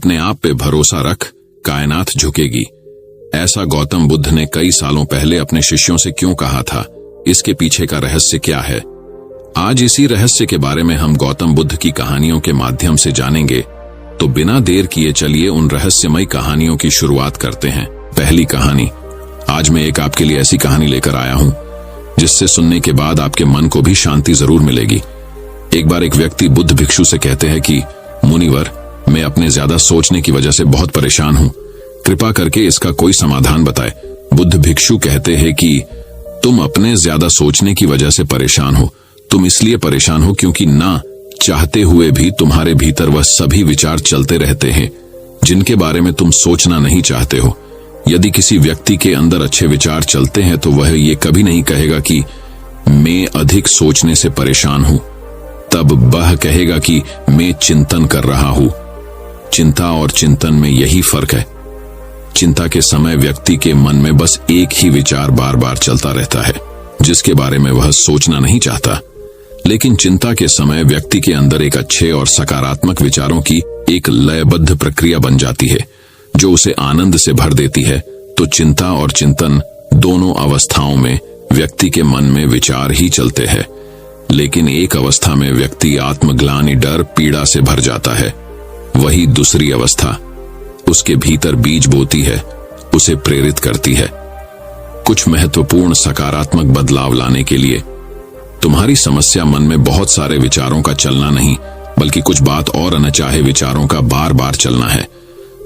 अपने आप पे भरोसा रख, कायनात झुकेगी। ऐसा गौतम बुद्ध ने कई सालों पहले अपने शिष्यों से क्यों कहा था? इसके पीछे का रहस्य क्या है? आज इसी रहस्य के बारे में हम गौतम बुद्ध की कहानियों के माध्यम से जानेंगे। तो बिना देर किए चलिए उन रहस्यमयी कहानियों की शुरुआत करते हैं। पहली कहानी। आज मैं एक आपके लिए ऐसी कहानी लेकर आया हूं जिससे सुनने के बाद आपके मन को भी शांति जरूर मिलेगी। एक बार एक व्यक्ति बुद्ध भिक्षु से कहते हैं कि मुनिवर, मैं अपने ज्यादा सोचने की वजह से बहुत परेशान हूं, कृपा करके इसका कोई समाधान बताए। बुद्ध भिक्षु कहते हैं कि तुम अपने ज्यादा सोचने की वजह से परेशान हो। तुम इसलिए परेशान हो क्योंकि ना चाहते हुए भी तुम्हारे भीतर वह सभी विचार चलते रहते हैं जिनके बारे में तुम सोचना नहीं चाहते हो। यदि किसी व्यक्ति के अंदर अच्छे विचार चलते हैं तो वह ये कभी नहीं कहेगा कि मैं अधिक सोचने से परेशान हूं, तब वह कहेगा कि मैं चिंतन कर रहा हूं। चिंता और चिंतन में यही फर्क है। चिंता के समय व्यक्ति के मन में बस एक ही विचार बार बार चलता रहता है जिसके बारे में वह सोचना नहीं चाहता, लेकिन चिंता के समय व्यक्ति के अंदर एक अच्छे और सकारात्मक विचारों की एक लयबद्ध प्रक्रिया बन जाती है जो उसे आनंद से भर देती है। तो चिंता और चिंतन दोनों अवस्थाओं में व्यक्ति के मन में विचार ही चलते हैं, लेकिन एक अवस्था में व्यक्ति आत्मग्लानि, डर, पीड़ा से भर जाता है। वही दूसरी अवस्था उसके भीतर बीज बोती है, उसे प्रेरित करती है कुछ महत्वपूर्ण सकारात्मक बदलाव लाने के लिए। तुम्हारी समस्या मन में बहुत सारे विचारों का चलना नहीं, बल्कि कुछ बात और अनचाहे विचारों का बार बार चलना है।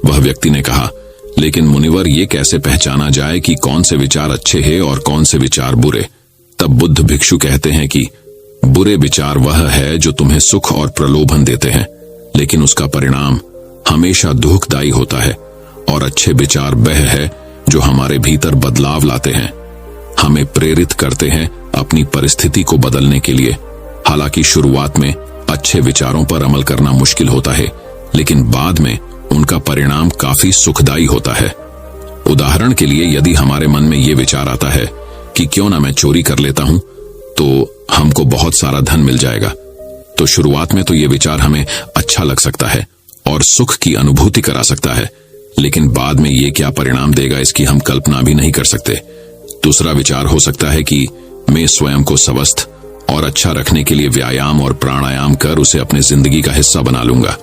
वह व्यक्ति ने कहा, लेकिन मुनिवर, ये कैसे पहचाना जाए कि कौन से विचार अच्छे हैं और कौन से विचार बुरे? तब बुद्ध भिक्षु कहते हैं कि बुरे विचार वह है जो तुम्हें सुख और प्रलोभन देते हैं, लेकिन उसका परिणाम हमेशा दुखदायी होता है, और अच्छे विचार वह है जो हमारे भीतर बदलाव लाते हैं, हमें प्रेरित करते हैं अपनी परिस्थिति को बदलने के लिए। हालांकि शुरुआत में अच्छे विचारों पर अमल करना मुश्किल होता है, लेकिन बाद में उनका परिणाम काफी सुखदायी होता है। उदाहरण के लिए, यदि हमारे मन में ये विचार आता है कि क्यों ना मैं चोरी कर लेता हूं तो हमको बहुत सारा धन मिल जाएगा, तो शुरुआत में तो ये विचार हमें अच्छा लग सकता है और सुख की अनुभूति करा सकता है, लेकिन बाद में ये क्या परिणाम देगा इसकी हम कल्पना भी नहीं कर सकते। दूसरा विचार हो सकता है कि मैं स्वयं को स्वस्थ और अच्छा रखने के लिए व्यायाम और प्राणायाम कर उसे अपनी जिंदगी का हिस्सा बना लूंगा।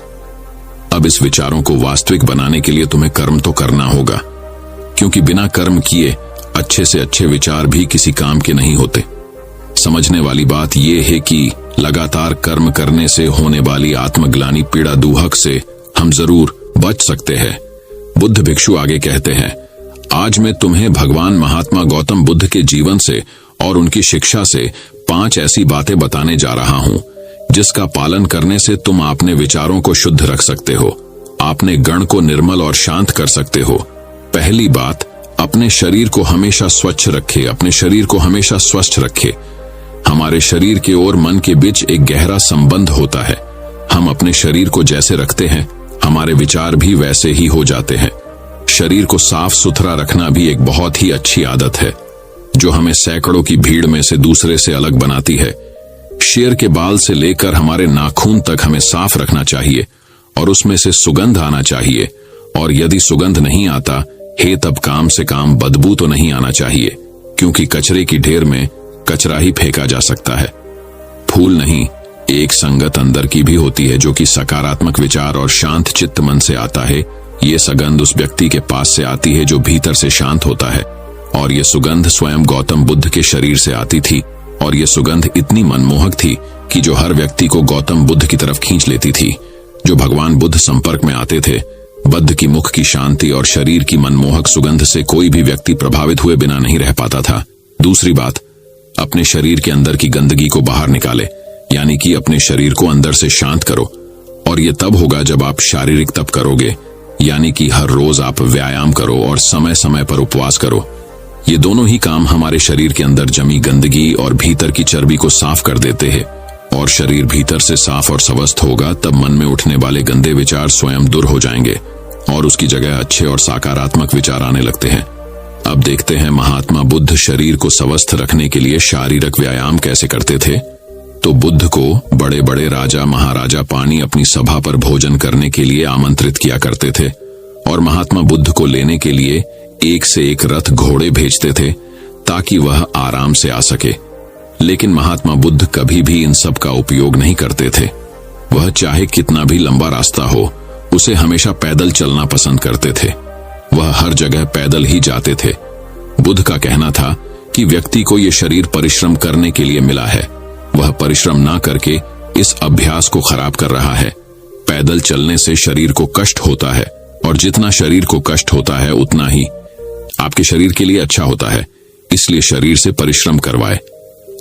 अब इस विचारों को वास्तविक बनाने के लिए तुम्हें कर्म तो करना होगा, क्योंकि बिना कर्म किए अच्छे से अच्छे विचार भी किसी काम के नहीं होते। समझने वाली बात यह है कि लगातार कर्म करने से होने वाली आत्मग्लानि, पीड़ा, दुहक से हम जरूर बच सकते हैं। बुद्ध भिक्षु आगे कहते हैं, आज मैं तुम्हें भगवान महात्मा गौतम बुद्ध के जीवन से और उनकी शिक्षा से 5 ऐसी बातें बताने जा रहा हूं जिसका पालन करने से तुम अपने विचारों को शुद्ध रख सकते हो, अपने गण को निर्मल और शांत कर सकते हो। पहली बात, अपने शरीर को हमेशा स्वच्छ रखे, अपने शरीर को हमेशा स्वस्थ रखे। हमारे शरीर के और मन के बीच एक गहरा संबंध होता है। हम अपने शरीर को जैसे रखते हैं, हमारे विचार भी वैसे ही हो जाते हैं। शरीर को साफ सुथरा रखना भी एक बहुत ही अच्छी आदत है जो हमें सैकड़ों की भीड़ में से दूसरे से अलग बनाती है। शेर के बाल से लेकर हमारे नाखून तक हमें साफ रखना चाहिए और उसमें से सुगंध आना चाहिए, और यदि सुगंध नहीं आता है तब काम से काम बदबू तो नहीं आना चाहिए, क्योंकि कचरे की ढेर में कचरा ही फेंका जा सकता है। फूल नहीं, एक संगत अंदर की भी होती है जो कि सकारात्मक विचार और शांत चित्त मन से आता है। ये सुगंध उस व्यक्ति के पास से आती है जो भीतर से शांत होता है, और ये सुगंध स्वयं गौतम बुद्ध के शरीर से आती थी, और ये सुगंध इतनी मनमोहक थी कि जो हर व्यक्ति को गौतम बुद्ध की तरफ खींच लेती थी। जो भगवान बुद्ध संपर्क में आते थे, बुद्ध की मुख की शांति और शरीर की मनमोहक सुगंध से कोई भी व्यक्ति प्रभावित हुए बिना नहीं रह पाता था। दूसरी बात, अपने शरीर के अंदर की गंदगी को बाहर निकाले, यानी कि अपने शरीर को अंदर से शांत करो, और ये तब होगा जब आप शारीरिक तप करोगे, यानी कि हर रोज आप व्यायाम करो और समय समय पर उपवास करो। ये दोनों ही काम हमारे शरीर के अंदर जमी गंदगी और भीतर की चर्बी को साफ कर देते हैं, और शरीर भीतर से साफ और स्वस्थ होगा तब मन में उठने वाले गंदे विचार स्वयं दूर हो जाएंगे और उसकी जगह अच्छे और सकारात्मक विचार आने लगते हैं। अब देखते हैं महात्मा बुद्ध शरीर को स्वस्थ रखने के लिए शारीरिक व्यायाम कैसे करते थे। तो तो बुद्ध को बड़े बड़े राजा महाराजा पानी अपनी सभा पर भोजन करने के लिए आमंत्रित किया करते थे और महात्मा बुद्ध को लेने के लिए एक से एक रथ घोड़े भेजते थे ताकि वह आराम से आ सके। लेकिन महात्मा बुद्ध कभी भी इन सब का उपयोग नहीं करते थे। वह चाहे कितना भी लंबा रास्ता हो, उसे हमेशा पैदल चलना पसंद करते थे। वह हर जगह पैदल ही जाते थे। बुद्ध का कहना था कि व्यक्ति को यह शरीर परिश्रम करने के लिए मिला है, वह परिश्रम ना करके इस अभ्यास को खराब कर रहा है। पैदल चलने से शरीर को कष्ट होता है और जितना शरीर को कष्ट होता है उतना ही आपके शरीर के लिए अच्छा होता है, इसलिए शरीर से परिश्रम करवाए।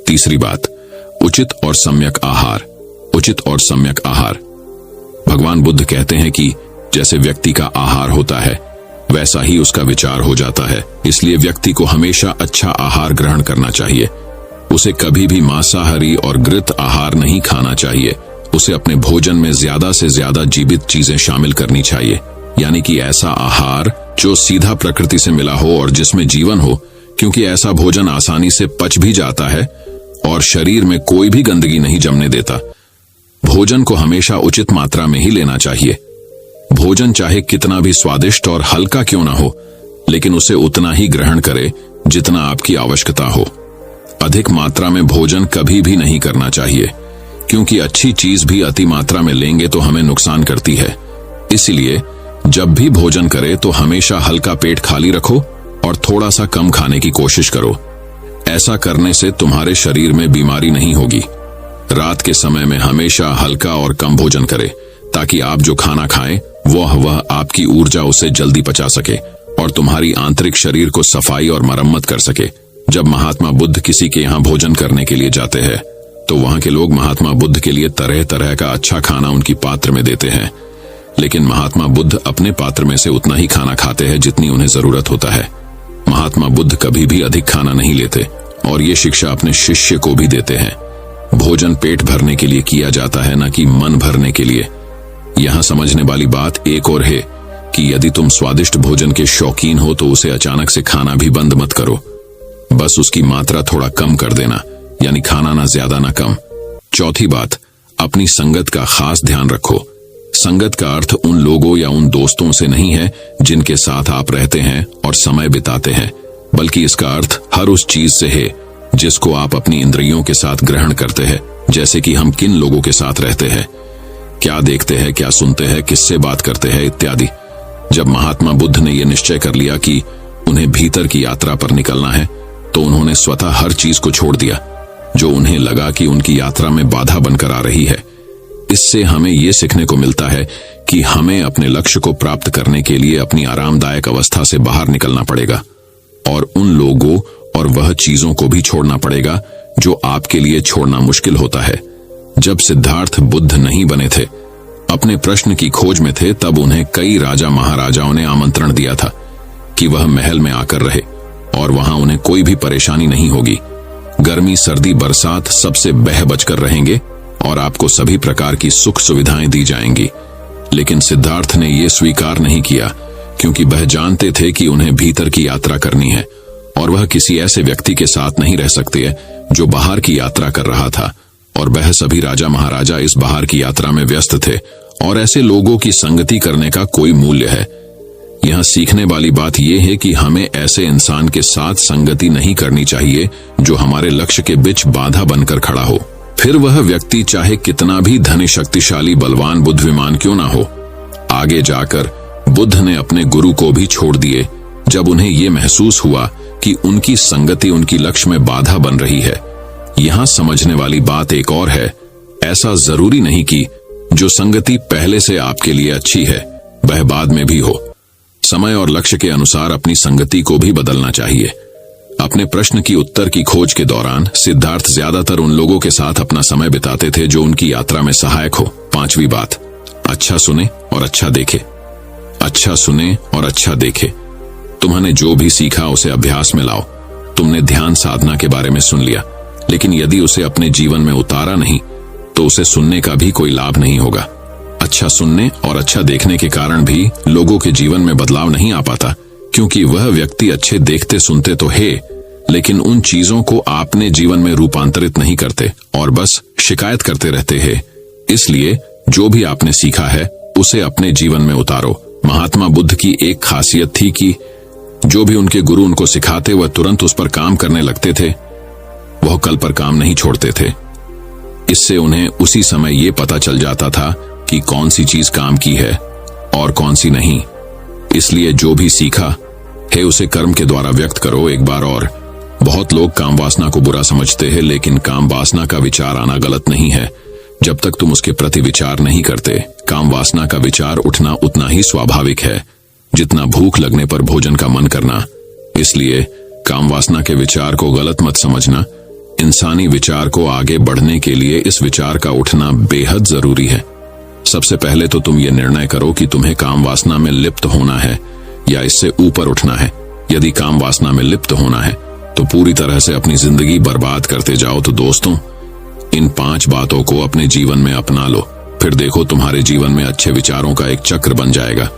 तीसरी बात, उचित और सम्यक आहार। उचित और सम्यक आहार। भगवान बुद्ध कहते हैं कि जैसे व्यक्ति का आहार होता है वैसा ही उसका विचार हो जाता है, इसलिए व्यक्ति को हमेशा अच्छा आहार ग्रहण करना चाहिए। उसे कभी भी मांसाहारी और घृत आहार नहीं खाना चाहिए। उसे अपने भोजन में ज्यादा से ज्यादा जीवित चीजें शामिल करनी चाहिए, यानी कि ऐसा आहार जो सीधा प्रकृति से मिला हो और जिसमें जीवन हो, क्योंकि ऐसा भोजन आसानी से पच भी जाता है और शरीर में कोई भी गंदगी नहीं जमने देता। भोजन को हमेशा उचित मात्रा में ही लेना चाहिए। भोजन चाहे कितना भी स्वादिष्ट और हल्का क्यों ना हो, लेकिन उसे उतना ही ग्रहण करे जितना आपकी आवश्यकता हो। अधिक मात्रा में भोजन कभी भी नहीं करना चाहिए, क्योंकि अच्छी चीज भी अति मात्रा में लेंगे तो हमें नुकसान करती है। इसलिए जब भी भोजन करे तो हमेशा हल्का पेट खाली रखो और थोड़ा सा कम खाने की कोशिश करो। ऐसा करने से तुम्हारे शरीर में बीमारी नहीं होगी। रात के समय में हमेशा हल्का और कम भोजन करें ताकि आप जो खाना खाएं वह आपकी ऊर्जा उसे जल्दी पचा सके और तुम्हारी आंतरिक शरीर को सफाई और मरम्मत कर सके। जब महात्मा बुद्ध किसी के यहाँ भोजन करने के लिए जाते हैं तो वहां के लोग महात्मा बुद्ध के लिए तरह तरह का अच्छा खाना उनकी पात्र में देते हैं, लेकिन महात्मा बुद्ध अपने पात्र में से उतना ही खाना खाते हैं जितनी उन्हें जरूरत होता है। महात्मा बुद्ध कभी भी अधिक खाना नहीं लेते और ये शिक्षा अपने शिष्य को भी देते हैं। भोजन पेट भरने के लिए किया जाता है, न कि मन भरने के लिए। यहाँ समझने वाली बात एक और है कि यदि तुम स्वादिष्ट भोजन के शौकीन हो तो उसे अचानक से खाना भी बंद मत करो, बस उसकी मात्रा थोड़ा कम कर देना, यानी खाना ना ज्यादा ना कम। चौथी बात, अपनी संगत का खास ध्यान रखो। संगत का अर्थ उन लोगों या उन दोस्तों से नहीं है जिनके साथ आप रहते हैं और समय बिताते हैं, बल्कि इसका अर्थ हर उस चीज से है जिसको आप अपनी इंद्रियों के साथ ग्रहण करते हैं। जैसे कि हम किन लोगों के साथ रहते हैं, क्या देखते हैं, क्या सुनते हैं, किससे बात करते हैं इत्यादि। जब महात्मा बुद्ध ने यह निश्चय कर लिया कि उन्हें भीतर की यात्रा पर निकलना है तो उन्होंने स्वतः हर चीज को छोड़ दिया जो उन्हें लगा कि उनकी यात्रा में बाधा बनकर आ रही है। इससे हमें यह सीखने को मिलता है कि हमें अपने लक्ष्य को प्राप्त करने के लिए अपनी आरामदायक अवस्था से बाहर निकलना पड़ेगा और उन लोगों और वह चीजों को भी छोड़ना पड़ेगा जो आपके लिए छोड़ना मुश्किल होता है। जब सिद्धार्थ बुद्ध नहीं बने थे, अपने प्रश्न की खोज में थे, तब उन्हें कई राजा महाराजाओं ने आमंत्रण दिया था कि वह महल में आकर रहे और वहां उन्हें कोई भी परेशानी नहीं होगी। गर्मी सर्दी बरसात सबसे बह बचकर रहेंगे और आपको सभी प्रकार की सुख सुविधाएं दी जाएंगी। लेकिन सिद्धार्थ ने यह स्वीकार नहीं किया, क्योंकि वह जानते थे कि उन्हें भीतर की यात्रा करनी है और वह किसी ऐसे व्यक्ति के साथ नहीं रह सकते जो बाहर की यात्रा कर रहा था, और वह सभी राजा महाराजा इस बाहर की यात्रा में व्यस्त थे और ऐसे लोगों की संगति करने का कोई मूल्य है। यहाँ सीखने वाली बात यह है कि हमें ऐसे इंसान के साथ संगति नहीं करनी चाहिए जो हमारे लक्ष्य के बीच बाधा बनकर खड़ा हो, फिर वह व्यक्ति चाहे कितना भी धनी शक्तिशाली बलवान बुद्धिमान क्यों ना हो। आगे जाकर बुद्ध ने अपने गुरु को भी छोड़ दिए जब उन्हें यह महसूस हुआ कि उनकी संगति उनकी लक्ष्य में बाधा बन रही है। यहाँ समझने वाली बात एक और है, ऐसा जरूरी नहीं कि जो संगति पहले से आपके लिए अच्छी है वह बाद में भी हो। समय और लक्ष्य के अनुसार अपनी संगति को भी बदलना चाहिए। अपने प्रश्न की उत्तर की खोज के दौरान सिद्धार्थ ज्यादातर उन लोगों के साथ अपना समय बिताते थे जो उनकी यात्रा में सहायक हो। पांचवी बात, अच्छा सुने और अच्छा देखे। अच्छा सुने और अच्छा देखे। तुमने जो भी सीखा उसे अभ्यास में लाओ। तुमने ध्यान साधना के बारे में सुन लिया, लेकिन यदि उसे अपने जीवन में उतारा नहीं तो उसे सुनने का भी कोई लाभ नहीं होगा। अच्छा सुनने और अच्छा देखने के कारण भी लोगों के जीवन में बदलाव नहीं आ पाता, क्योंकि वह व्यक्ति अच्छे देखते सुनते तो है, लेकिन उन चीजों को आपने जीवन में रूपांतरित नहीं करते और बस शिकायत करते रहते हैं। इसलिए जो भी आपने सीखा है उसे अपने जीवन में उतारो। महात्मा बुद्ध की एक खासियत थी कि जो भी उनके गुरु उनको सिखाते वह तुरंत उस पर काम करने लगते थे। वह कल पर काम नहीं छोड़ते थे। इससे उन्हें उसी समय ये पता चल जाता था कि कौन सी चीज काम की है और कौन सी नहीं। इसलिए जो भी सीखा है उसे कर्म के द्वारा व्यक्त करो। एक बार और, बहुत लोग काम वासना को बुरा समझते हैं, लेकिन काम वासना का विचार आना गलत नहीं है जब तक तुम उसके प्रति विचार नहीं करते। काम वासना का विचार उठना उतना ही स्वाभाविक है जितना भूख लगने पर भोजन का मन करना। इसलिए काम वासना के विचार को गलत मत समझना। इंसानी विचार को आगे बढ़ने के लिए इस विचार का उठना बेहद जरूरी है। सबसे पहले तो तुम ये निर्णय करो कि तुम्हें काम वासना में लिप्त होना है या इससे ऊपर उठना है। यदि काम वासना में लिप्त होना है तो पूरी तरह से अपनी जिंदगी बर्बाद करते जाओ। तो दोस्तों, इन 5 बातों को अपने जीवन में अपना लो, फिर देखो तुम्हारे जीवन में अच्छे विचारों का एक चक्र बन जाएगा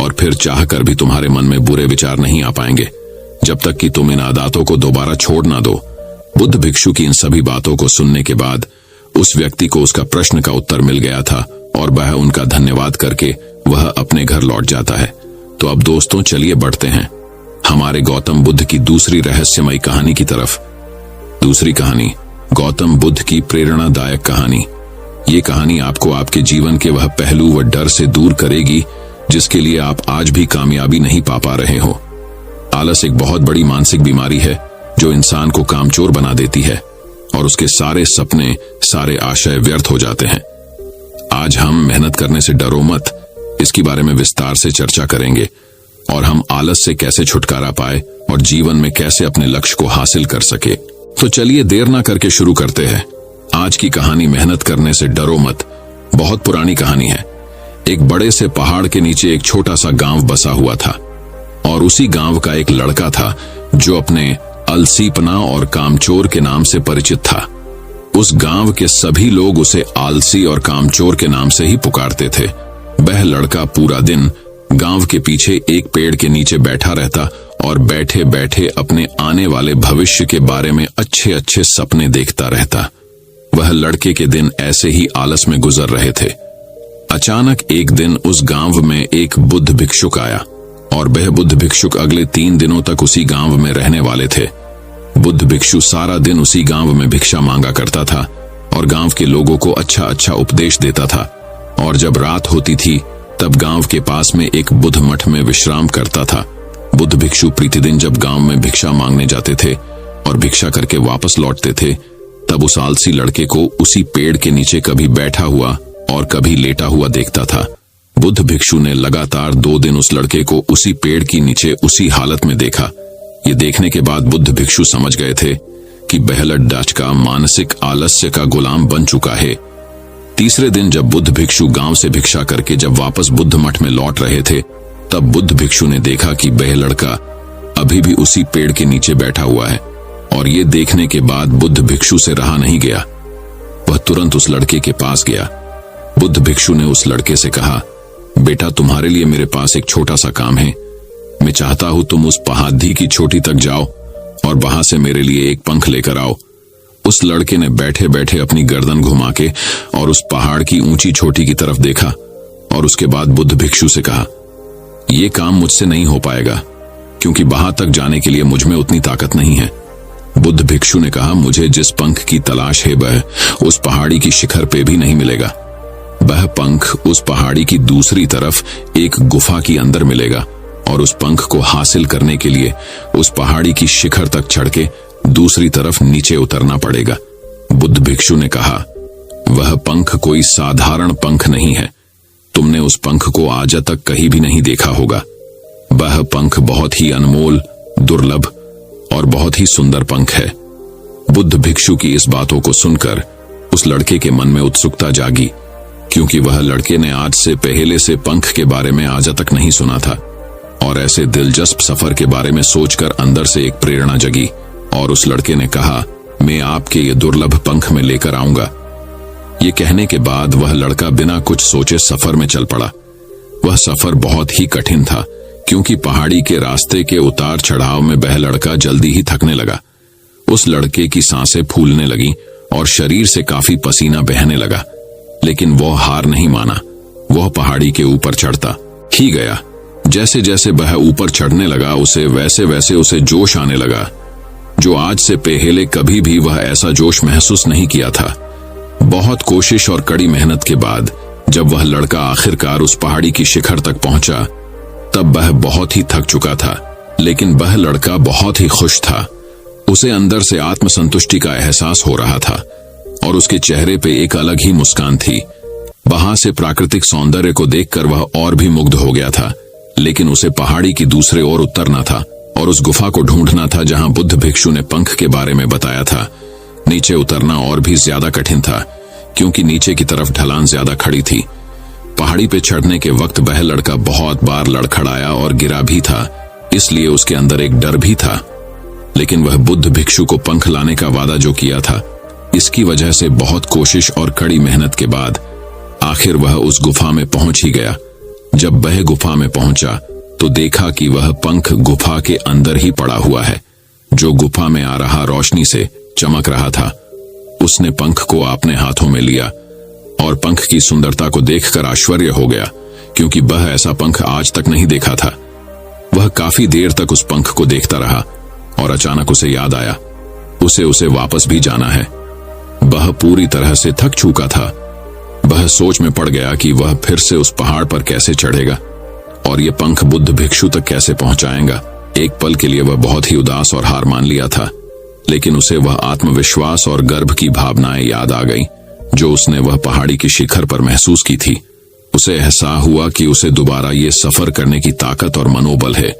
और फिर चाहकर भी तुम्हारे मन में बुरे विचार नहीं आ पाएंगे जब तक कि तुम इन आदतों को दोबारा छोड़ ना दो। बुद्ध भिक्षु की इन सभी बातों को सुनने के बाद उस व्यक्ति को उसका प्रश्न का उत्तर मिल गया था और वह उनका धन्यवाद करके वह अपने घर लौट जाता है। तो अब दोस्तों, चलिए बढ़ते हैं हमारे गौतम बुद्ध की दूसरी रहस्यमयी कहानी की तरफ। दूसरी कहानी, गौतम बुद्ध की प्रेरणादायक कहानी। ये कहानी आपको आपके जीवन के वह पहलू व डर से दूर करेगी जिसके लिए आप आज भी कामयाबी नहीं पा रहे हो। आलस एक बहुत बड़ी मानसिक बीमारी है जो इंसान को कामचोर बना देती है और उसके सारे सपने, सारे आशय व्यर्थ हो जाते हैं। आज हम मेहनत करने से डरो मत, इसके बारे में विस्तार से चर्चा करेंगे और हम आलस से कैसे छुटकारा पाए और जीवन में कैसे अपने लक्ष्य को हासिल कर सके। तो चलिए देर ना करके शुरू करते हैं। आज की कहानी मेहनत करने से डरो मत बहुत पुरानी कहानी है। एक बड़े से पहाड़ के नीचे एक छोटा सा गांव बसा हुआ था और उसी गांव का एक लड़का था जो अपने अलसीपना और कामचोर के नाम से परिचित था। उस गांव के सभी लोग उसे आलसी और कामचोर के नाम से ही पुकारते थे। वह लड़का पूरा दिन गांव के पीछे एक पेड़ के नीचे बैठा रहता और बैठे बैठे अपने आने वाले भविष्य के बारे में अच्छे अच्छे सपने देखता रहता। वह लड़के के दिन ऐसे ही आलस में गुजर रहे थे। अचानक एक दिन उस गांव में एक बुद्ध भिक्षुक आया और वह बुद्ध भिक्षुक अगले 3 दिनों तक उसी गांव में रहने वाले थे। बुद्ध भिक्षु सारा दिन उसी गांव में भिक्षा मांगा करता था और गांव के लोगों को अच्छा अच्छा उपदेश देता था। और जब रात होती थी तब गांव के पास में एक बुद्ध मठ में विश्राम करता था। बुद्ध भिक्षु प्रतिदिन जब गांव में भिक्षा मांगने जाते थे और भिक्षा करके वापस लौटते थे तब उस आलसी लड़के को उसी पेड़ के नीचे कभी बैठा हुआ और कभी लेटा हुआ देखता था। बुद्ध भिक्षु ने लगातार 2 दिन उस लड़के को उसी पेड़ के नीचे उसी हालत में देखा। ये देखने के बाद बुद्ध भिक्षु समझ गए थे कि बहलट डाच का मानसिक आलस्य का गुलाम बन चुका है। तीसरे दिन जब बुद्ध भिक्षु गांव से भिक्षा करके जब वापस बुद्ध मठ में लौट रहे थे तब बुद्ध भिक्षु ने देखा कि वह लड़का अभी भी उसी पेड़ के नीचे बैठा हुआ है। और ये देखने के बाद बुद्ध भिक्षु से रहा नहीं गया। वह तुरंत उस लड़के के पास गया। बुद्ध भिक्षु ने उस लड़के से कहा, बेटा, तुम्हारे लिए मेरे पास एक छोटा सा काम है। मैं चाहता हूं तुम उस पहाड़ी की चोटी तक जाओ और वहां से मेरे लिए एक पंख लेकर आओ। उस लड़के ने बैठे बैठे अपनी गर्दन घुमा के और उस पहाड़ की ऊंची चोटी की तरफ देखा और उसके बाद बुद्ध भिक्षु से कहा, यह काम मुझसे नहीं हो पाएगा क्योंकि वहां तक जाने के लिए मुझ में उतनी ताकत नहीं है। बुद्ध भिक्षु ने कहा, मुझे जिस पंख की तलाश है वह उस पहाड़ी की शिखर पे भी नहीं मिलेगा। वह पंख उस पहाड़ी की दूसरी तरफ एक गुफा के अंदर मिलेगा और उस पंख को हासिल करने के लिए उस पहाड़ी की शिखर तक चढ़ के दूसरी तरफ नीचे उतरना पड़ेगा। बुद्ध भिक्षु ने कहा, वह पंख कोई साधारण पंख नहीं है। तुमने उस पंख को आज तक कहीं भी नहीं देखा होगा। वह पंख बहुत ही अनमोल, दुर्लभ और बहुत ही सुंदर पंख है। बुद्ध भिक्षु की इस बातों को सुनकर उस लड़के के मन में उत्सुकता जागी क्योंकि वह लड़के ने आज से पहले से पंख के बारे में आज तक नहीं सुना था। और ऐसे दिलचस्प सफर के बारे में सोचकर अंदर से एक प्रेरणा जगी और उस लड़के ने कहा, मैं आपके ये दुर्लभ पंख में लेकर आऊंगा। ये कहने के बाद वह लड़का बिना कुछ सोचे सफर में चल पड़ा। वह सफर बहुत ही कठिन था क्योंकि पहाड़ी के रास्ते के उतार चढ़ाव में वह लड़का जल्दी ही थकने लगा। उस लड़के की सांसें फूलने लगी और शरीर से काफी पसीना बहने लगा, लेकिन वह हार नहीं माना। वह पहाड़ी के ऊपर चढ़ता ही गया। जैसे जैसे वह ऊपर चढ़ने लगा वैसे वैसे उसे जोश आने लगा, जो आज से पहले कभी भी वह ऐसा जोश महसूस नहीं किया था। बहुत कोशिश और कड़ी मेहनत के बाद जब वह लड़का आखिरकार उस पहाड़ी की शिखर तक पहुंचा, तब वह बहुत ही थक चुका था, लेकिन वह लड़का बहुत ही खुश था। उसे अंदर से आत्मसंतुष्टि का एहसास हो रहा था और उसके चेहरे पे एक अलग ही मुस्कान थी। वहां से प्राकृतिक सौंदर्य को देखकर वह और भी मुग्ध हो गया था, लेकिन उसे पहाड़ी की दूसरे ओर उतरना था और उस गुफा को ढूंढना था जहां बुद्ध भिक्षु ने पंख के बारे में बताया था। नीचे उतरना और भी ज्यादा कठिन था, क्योंकि नीचे की तरफ ढलान ज्यादा खड़ी थी। पहाड़ी पे चढ़ने के वक्त वह लड़का बहुत बार लड़खड़ाया और गिरा भी था, इसलिए उसके अंदर एक डर भी था। लेकिन वह बुद्ध भिक्षु को पंख लाने का वादा जो किया था, इसकी वजह से बहुत कोशिश और कड़ी मेहनत के बाद आखिर वह उस गुफा में पहुंच ही गया। जब वह गुफा में पहुंचा तो देखा कि वह पंख गुफा के अंदर ही पड़ा हुआ है, जो गुफा में आ रहा रोशनी से चमक रहा था। उसने पंख को अपने हाथों में लिया और पंख की सुंदरता को देखकर आश्चर्य हो गया, क्योंकि वह ऐसा पंख आज तक नहीं देखा था। वह काफी देर तक उस पंख को देखता रहा और अचानक उसे याद आया, उसे वापस भी जाना है। वह पूरी तरह से थक चुका था। वह सोच में पड़ गया कि वह फिर से उस पहाड़ पर कैसे चढ़ेगा और ये पंख बुद्ध भिक्षु तक कैसे पहुंचाएगा। एक पल के लिए वह बहुत ही उदास और हार मान लिया था, लेकिन उसे वह आत्मविश्वास और गर्व की भावनाएं याद आ गईं, जो उसने वह पहाड़ी की शिखर पर महसूस की थी। उसे एहसास हुआ कि उसे दोबारा ये सफर करने की ताकत और मनोबल है।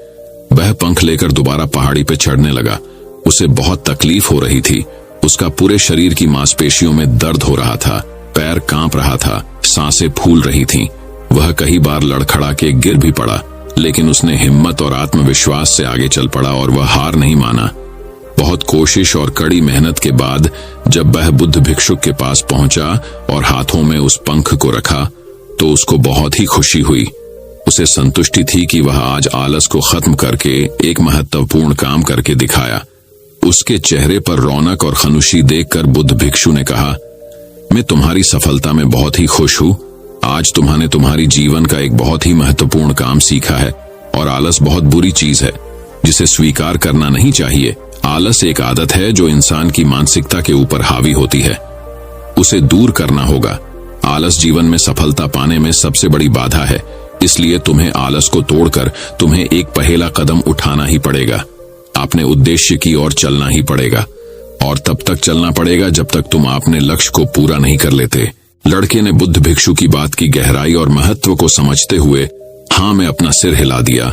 वह पंख लेकर दोबारा पहाड़ी पर चढ़ने लगा। उसे बहुत तकलीफ हो रही थी। उसका पूरे शरीर की मांसपेशियों में दर्द हो रहा था, पैर कांप रहा था, सांसें फूल रही थीं। वह कई बार लड़खड़ा के गिर भी पड़ा, लेकिन उसने हिम्मत और आत्मविश्वास से आगे चल पड़ा और वह हार नहीं माना। बहुत कोशिश और कड़ी मेहनत के बाद जब वह बुद्ध भिक्षुक के पास पहुंचा और हाथों में उस पंख को रखा, तो उसको बहुत ही खुशी हुई। उसे संतुष्टि थी कि वह आज आलस को खत्म करके एक महत्वपूर्ण काम करके दिखाया। उसके चेहरे पर रौनक और खुशी देखकर बुद्ध भिक्षु ने कहा, मैं तुम्हारी सफलता में बहुत ही खुश हूं। आज तुम्हारे तुम्हारी जीवन का एक बहुत ही महत्वपूर्ण काम सीखा है और आलस बहुत बुरी चीज है, जिसे स्वीकार करना नहीं चाहिए। आलस एक आदत है जो इंसान की मानसिकता के ऊपर हावी होती है। उसे दूर करना होगा। आलस जीवन में सफलता पाने में सबसे बड़ी बाधा है, इसलिए तुम्हें आलस को तोड़कर तुम्हें एक पहला कदम उठाना ही पड़ेगा। अपने उद्देश्य की ओर चलना ही पड़ेगा और तब तक चलना पड़ेगा जब तक तुम अपने लक्ष्य को पूरा नहीं कर लेते। लड़के ने बुद्ध भिक्षु की बात की गहराई और महत्व को समझते हुए हाँ में अपना सिर हिला दिया।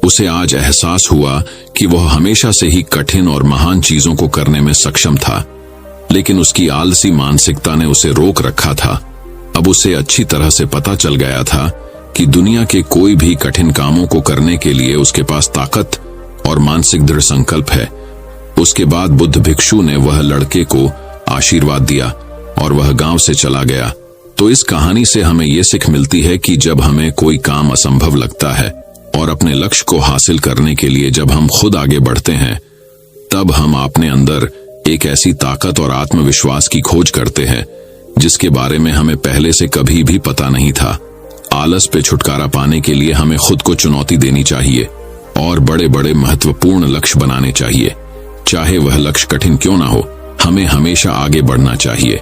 उसे आज एहसास हुआ कि वह हमेशा से ही कठिन और महान चीजों को करने में सक्षम था, लेकिन उसकी आलसी मानसिकता ने उसे रोक रखा था। अब उसे अच्छी तरह से पता चल गया था कि दुनिया के कोई भी कठिन कामों को करने के लिए उसके पास ताकत और मानसिक दृढ़ संकल्प है। उसके बाद बुद्ध भिक्षु ने वह लड़के को आशीर्वाद दिया और वह गांव से चला गया। तो इस कहानी से हमें यह सीख मिलती है कि जब हमें कोई काम असंभव लगता है और अपने लक्ष्य को हासिल करने के लिए जब हम खुद आगे बढ़ते हैं, तब हम अपने अंदर एक ऐसी ताकत और आत्मविश्वास की खोज करते हैं जिसके बारे में हमें पहले से कभी भी पता नहीं था। आलस पे छुटकारा पाने के लिए हमें खुद को चुनौती देनी चाहिए और बड़े बड़े महत्वपूर्ण लक्ष्य बनाने चाहिए। चाहे वह लक्ष्य कठिन क्यों ना हो, हमें हमेशा आगे बढ़ना चाहिए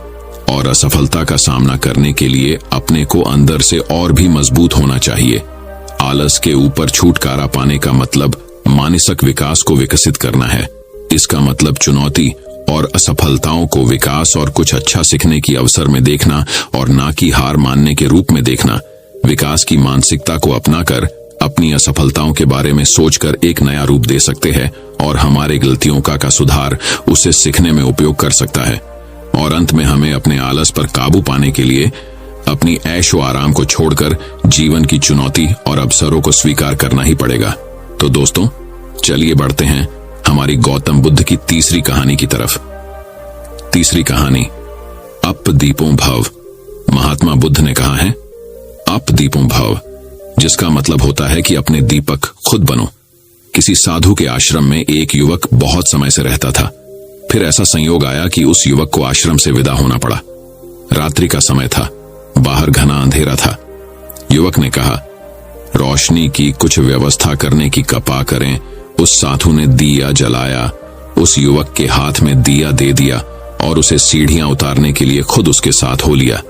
और असफलता का सामना करने के लिए अपने को अंदर से और भी मजबूत होना चाहिए। आलस के ऊपर छुटकारा पाने का मतलब मानसिक विकास को विकसित करना है। इसका मतलब चुनौती और असफलताओं को विकास और कुछ अच्छा सीखने की अवसर में देखना और ना कि हार मानने के रूप में देखना। विकास की मानसिकता को अपनाकर अपनी असफलताओं के बारे में सोचकर एक नया रूप दे सकते हैं और हमारे गलतियों का सुधार उसे सीखने में उपयोग कर सकता है। और अंत में हमें अपने आलस पर काबू पाने के लिए अपनी ऐशो आराम को छोड़कर जीवन की चुनौती और अवसरों को स्वीकार करना ही पड़ेगा। तो दोस्तों, चलिए बढ़ते हैं हमारी गौतम बुद्ध की तीसरी कहानी की तरफ। तीसरी कहानी, अप दीपों भव। महात्मा बुद्ध ने कहा है, अप दीपों भव, जिसका मतलब होता है कि अपने दीपक खुद बनो। किसी साधु के आश्रम में एक युवक बहुत समय से रहता था। फिर ऐसा संयोग आया कि उस युवक को आश्रम से विदा होना पड़ा। रात्रि का समय था, बाहर घना अंधेरा था। युवक ने कहा, रोशनी की कुछ व्यवस्था करने की कृपा करें। उस साधु ने दिया जलाया, उस युवक के हाथ में दिया दे दिया और उसे सीढ़ियां उतारने के लिए खुद उसके साथ हो लिया।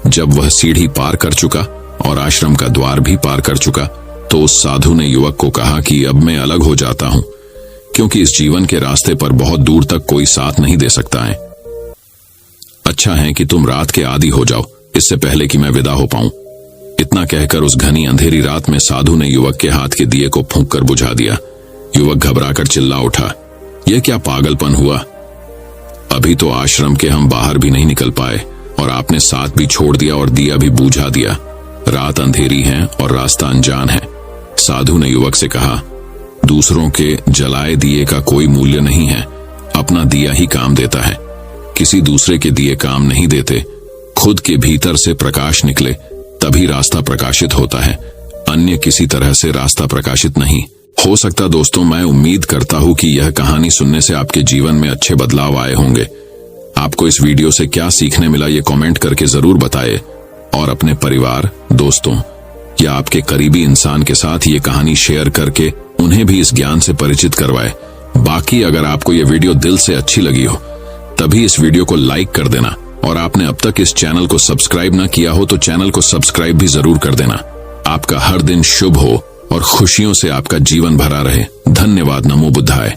जब वह सीढ़ी पार कर चुका और आश्रम का द्वार भी पार कर चुका, तो उस साधु ने युवक को कहा कि अब मैं अलग हो जाता हूं, क्योंकि इस जीवन के रास्ते पर बहुत दूर तक कोई साथ नहीं दे सकता है। अच्छा है कि तुम रात के आदी हो जाओ, इससे पहले कि मैं विदा हो पाऊं। इतना कहकर उस घनी अंधेरी रात में साधु ने युवक के हाथ के दिए को फूंक कर बुझा दिया। युवक घबराकर चिल्ला उठा, यह क्या पागलपन हुआ? अभी तो आश्रम के हम बाहर भी नहीं निकल पाए और आपने साथ भी छोड़ दिया और दिया भी बुझा दिया। रात अंधेरी है और रास्ता अनजान है। साधु ने युवक से कहा, दूसरों के जलाए दिए का कोई मूल्य नहीं है, अपना दिया ही काम देता है। किसी दूसरे के दिए काम नहीं देते, खुद के भीतर से प्रकाश निकले तभी रास्ता प्रकाशित होता है, अन्य किसी तरह से रास्ता प्रकाशित नहीं हो सकता। दोस्तों, मैं उम्मीद करता हूं कि यह कहानी सुनने से आपके जीवन में अच्छे बदलाव आए होंगे। आपको इस वीडियो से क्या सीखने मिला ये कमेंट करके जरूर बताएं और अपने परिवार, दोस्तों या आपके करीबी इंसान के साथ ये कहानी शेयर करके उन्हें भी इस ज्ञान से परिचित करवाएं। बाकी अगर आपको ये वीडियो दिल से अच्छी लगी हो तभी इस वीडियो को लाइक कर देना और आपने अब तक इस चैनल को सब्सक्राइब ना किया हो तो चैनल को सब्सक्राइब भी जरूर कर देना। आपका हर दिन शुभ हो और खुशियों से आपका जीवन भरा रहे। धन्यवाद। नमो बुद्धाय।